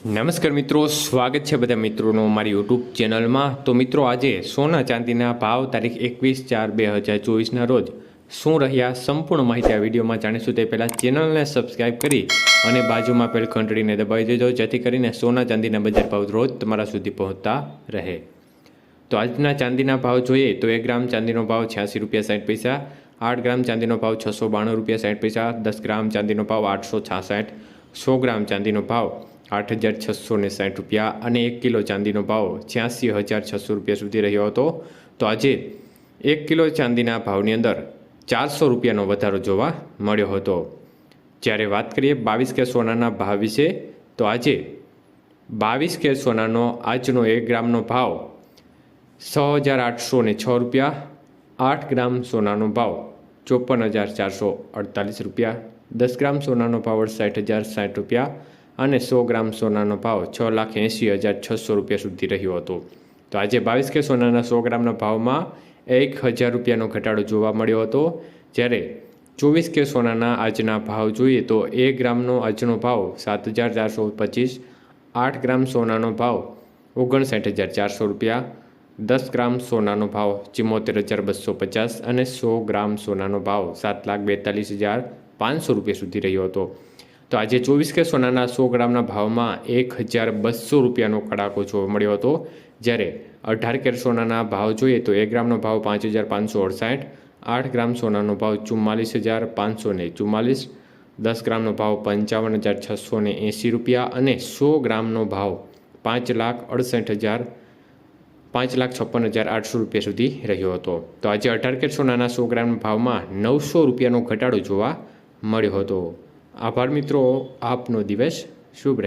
નમસ્કાર મિત્રો, સ્વાગત છે બધા મિત્રોનો મારી યુટ્યુબ ચેનલમાં। તો મિત્રો, આજે સોના ચાંદીના ભાવ તારીખ 21/4/2024ના રોજ શું રહ્યા સંપૂર્ણ માહિતી આ વિડીયોમાં જાણીશું। તે પહેલાં ચેનલને સબસ્ક્રાઈબ કરી અને બાજુમાં પેલ ઘંટડીને દબાવી દેજો, જેથી કરીને સોના ચાંદીના બજાર ભાવ રોજ તમારા સુધી પહોંચતા રહે। તો આજના ચાંદીના ભાવ જોઈએ તો 1 ગ્રામ ચાંદીનો ભાવ 86.60 રૂપિયા, 8 ગ્રામ ચાંદીનો ભાવ 692.60 રૂપિયા, 10 ગ્રામ ચાંદીનો ભાવ 866, 100 ગ્રામ ચાંદીનો ભાવ 8,660 રૂપિયા અને 1 કિલો ચાંદીનો ભાવ 86,600 રૂપિયા સુધી રહ્યો હતો। તો આજે 1 કિલો ચાંદીના ભાવની અંદર 400 રૂપિયાનો વધારો જોવા મળ્યો હતો। જ્યારે વાત કરીએ 22 કે સોનાના ભાવ વિશે, તો આજે 22 કે સોનાનો આજનો 1 ગ્રામનો ભાવ 6,806 રૂપિયા, 8 ગ્રામ સોનાનો ભાવ 54,448 રૂપિયા, 10 ગ્રામ સોનાનો ભાવ 68,060 રૂપિયા અને 100 ગ્રામ સોનાનો ભાવ 6,80,600 રૂપિયા સુધી રહ્યો હતો। તો આજે 22 કે સોનાના 100 ગ્રામના ભાવમાં 1,000 રૂપિયાનો ઘટાડો જોવા મળ્યો હતો। જ્યારે 24 કે સોનાના આજના ભાવ જોઈએ તો 1 ગ્રામનો આજનો ભાવ 7,425, 8 ગ્રામ સોનાનો ભાવ 59,400 રૂપિયા, 10 ગ્રામ સોનાનો ભાવ 74,250 અને 100 ગ્રામ સોનાનો ભાવ 7,42,500 રૂપિયા સુધી રહ્યો હતો। તો આજે 24 કે સોનાના 100 ગ્રામના ભાવમાં 1,200 રૂપિયાનો કડાકો જોવા મળ્યો હતો। જ્યારે 18 કેરેટ સોનાના ભાવ જોઈએ તો 1 ગ્રામનો ભાવ 5,568, 8 ગ્રામ સોનાનો ભાવ 44,544, 10 ગ્રામનો ભાવ 55,680 રૂપિયા અને 100 ગ્રામનો ભાવ 5,56,800 રૂપિયા સુધી રહ્યો હતો। તો આજે 18 કેરેટ સોનાના 100 ગ્રામના ભાવમાં 900 રૂપિયાનો ઘટાડો જોવા મળ્યો હતો। આભાર મિત્રો, આપનો દિવસ શુભ રહે।